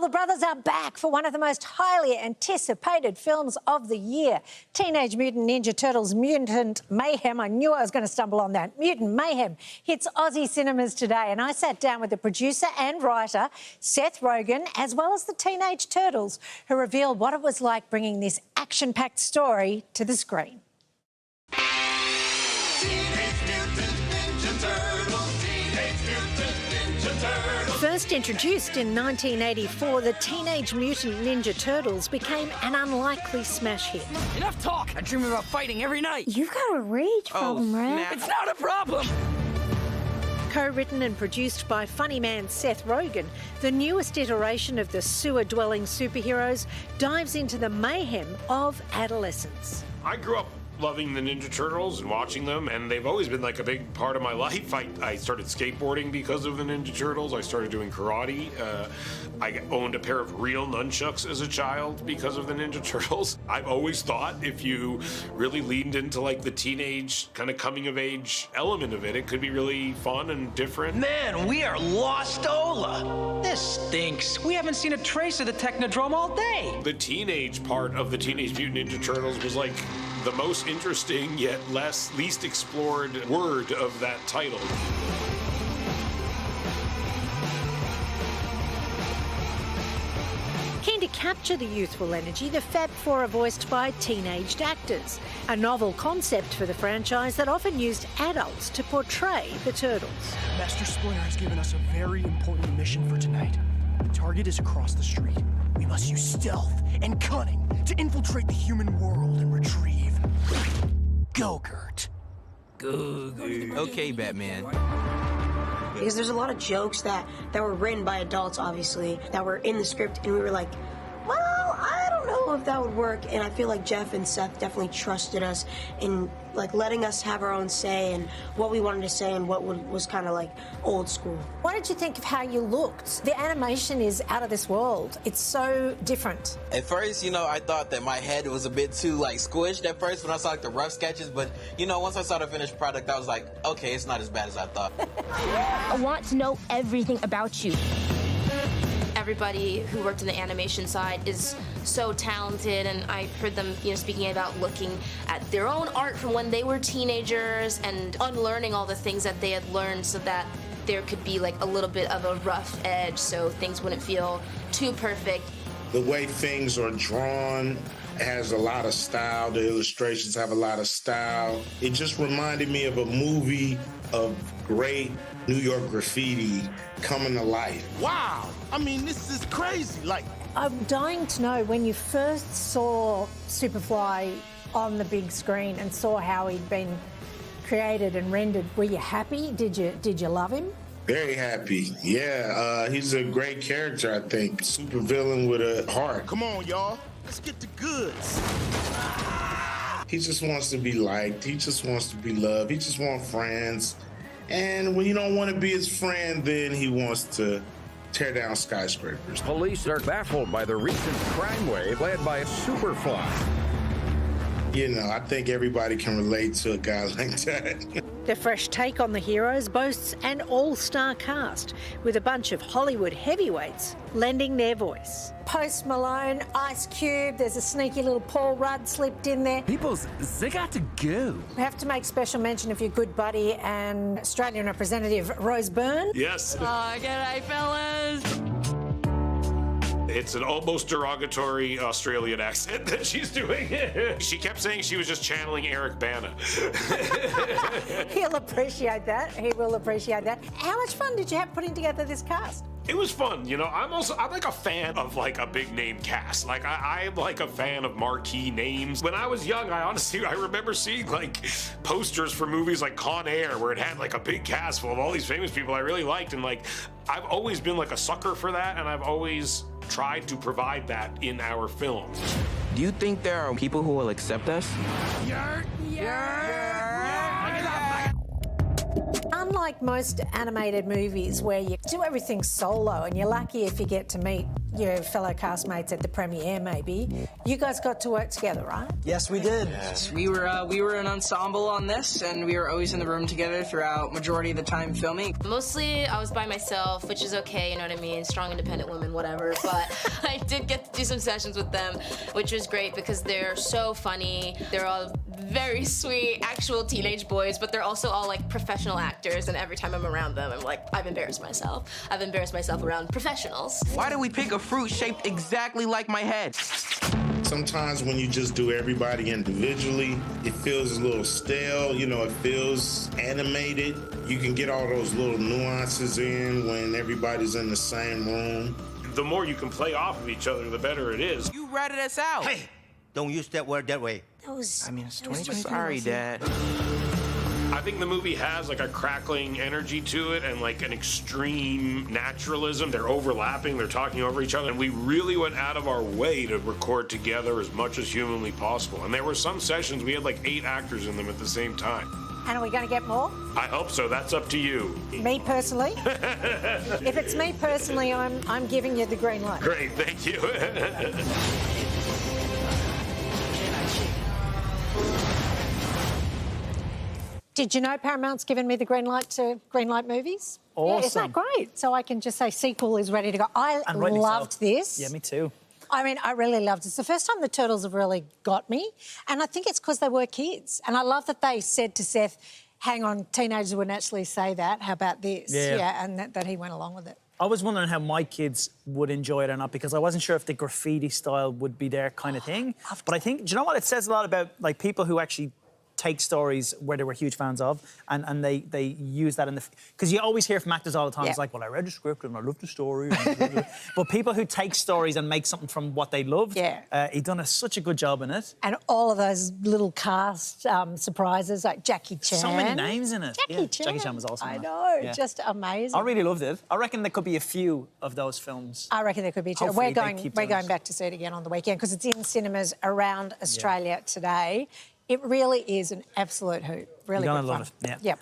the brothers are back for one of the most highly anticipated films of the year. Teenage Mutant Ninja Turtles Mutant Mayhem. I knew I was going to stumble on that. Mutant Mayhem hits Aussie cinemas today, and I sat down with the producer and writer, Seth Rogen, as well as the Teenage Turtles, who revealed what it was like bringing this action-packed story to the screen. First introduced in 1984, the Teenage Mutant Ninja Turtles became an unlikely smash hit. Enough talk! I dream about fighting every night. You've got a rage problem, right? It's not a problem! Co-written and produced by funny man Seth Rogen, the newest iteration of the sewer-dwelling superheroes dives into the mayhem of adolescence. I grew up loving the Ninja Turtles and watching them, and they've always been like a big part of my life. I started skateboarding because of the Ninja Turtles. I started doing karate. I owned a pair of real nunchucks as a child because of the Ninja Turtles. I've always thought if you really leaned into like the teenage kind of coming of age element of it, it could be really fun and different. Man, we are lost Ola. This stinks. We haven't seen a trace of the Technodrome all day. The teenage part of the Teenage Mutant Ninja Turtles was like the most interesting yet least explored word of that title. Keen to capture the youthful energy, the Fab Four are voiced by teenaged actors, a novel concept for the franchise that often used adults to portray the Turtles. Master Splinter has given us a very important mission for tonight. The target is across the street. We must use stealth and cunning to infiltrate the human world and retrieve Go-Gurt. Okay, Batman. Because there's a lot of jokes that were written by adults, obviously, that were in the script, and we were like, well, I don't know if that would work. And I feel like Jeff and Seth definitely trusted us in like letting us have our own say and what we wanted to say and what was kind of like old school. What did you think of how you looked? The animation is out of this world. It's so different. At first, I thought that my head was a bit too like squished at first when I saw like the rough sketches, but once I saw the finished product, I was like, okay, it's not as bad as I thought. I want to know everything about you. Everybody who worked in the animation side is so talented, and I heard them, speaking about looking at their own art from when they were teenagers and unlearning all the things that they had learned so that there could be like a little bit of a rough edge so things wouldn't feel too perfect. The way things are drawn has a lot of style. The illustrations have a lot of style. It just reminded me of a movie of great New York graffiti coming to life. Wow! I mean, this is crazy. I'm dying to know, when you first saw Superfly on the big screen and saw how he'd been created and rendered, were you happy? Did you love him? Very happy. Yeah, he's a great character, I think. Super villain with a heart. Come on, y'all. Let's get the goods. He just wants to be liked. He just wants to be loved. He just wants friends. And when you don't want to be his friend, then he wants to tear down skyscrapers. Police are baffled by the recent crime wave led by Superfly. I think everybody can relate to a guy like that. The fresh take on the heroes boasts an all-star cast with a bunch of Hollywood heavyweights lending their voice. Post Malone, Ice Cube, there's a sneaky little Paul Rudd slipped in there. They got to go. We have to make special mention of your good buddy and Australian representative, Rose Byrne. Yes. G'day, fellas. It's an almost derogatory Australian accent that she's doing. She kept saying she was just channeling Eric Bana. He'll appreciate that. He will appreciate that. How much fun did you have putting together this cast? It was fun, I'm like a fan of like a big name cast. Like I'm like a fan of marquee names. When I was young, I remember seeing like posters for movies like Con Air where it had like a big cast full of all these famous people I really liked, and like I've always been like a sucker for that, and I've always tried to provide that in our films. Do you think there are people who will accept us? Unlike unlike most animated movies where you do everything solo and you're lucky if you get to meet your fellow castmates at the premiere, maybe, you guys got to work together, right? Yes, we did. Yes, we were an ensemble on this, and we were always in the room together throughout majority of the time filming. Mostly, I was by myself, which is okay, you know what I mean? Strong, independent women, whatever. But I did get to do some sessions with them, which was great because they're so funny. They're all very sweet, actual teenage boys, but they're also all like professional actors, and every time I'm around them, I'm like, I've embarrassed myself. I've embarrassed myself around professionals. Why did we pick a fruit shaped exactly like my head? Sometimes when you just do everybody individually, it feels a little stale, you know, it feels animated. You can get all those little nuances in when everybody's in the same room. The more you can play off of each other, the better it is. You ratted us out. Hey, don't use that word that way. I mean, it's 2023. Sorry, Dad. I think the movie has like a crackling energy to it and like an extreme naturalism. They're overlapping, they're talking over each other, and we really went out of our way to record together as much as humanly possible. And there were some sessions we had like 8 actors in them at the same time. And are we going to get more? I hope so. That's up to you. Me personally? If it's me personally, I'm giving you the green light. Great, thank you. Did you know Paramount's given me the green light to greenlight movies? Awesome. Yeah, isn't that great? So I can just say sequel is ready to go. I loved this. Yeah, me too. I mean, I really loved it. It's the first time the Turtles have really got me. And I think it's because they were kids. And I love that they said to Seth, hang on, teenagers wouldn't actually say that. How about this? Yeah. And that he went along with it. I was wondering how my kids would enjoy it or not because I wasn't sure if the graffiti style would be their kind of thing. But I think, do you know what? It says a lot about, like, people who actually take stories where they were huge fans of and they use that in the... Because you always hear from actors all the time, it's like, well, I read the script and I loved the story. But people who take stories and make something from what they loved, he done such a good job in it. And all of those little cast surprises, like Jackie Chan. So many names in it. Jackie Chan. Jackie Chan was awesome. I know, just amazing. I really loved it. I reckon there could be a few of those films. I reckon there could be too. Hopefully We're going back to see it again on the weekend because it's in cinemas around Australia today. It really is an absolute hoot. Really good fun. You're gonna love it. Yeah. Yep.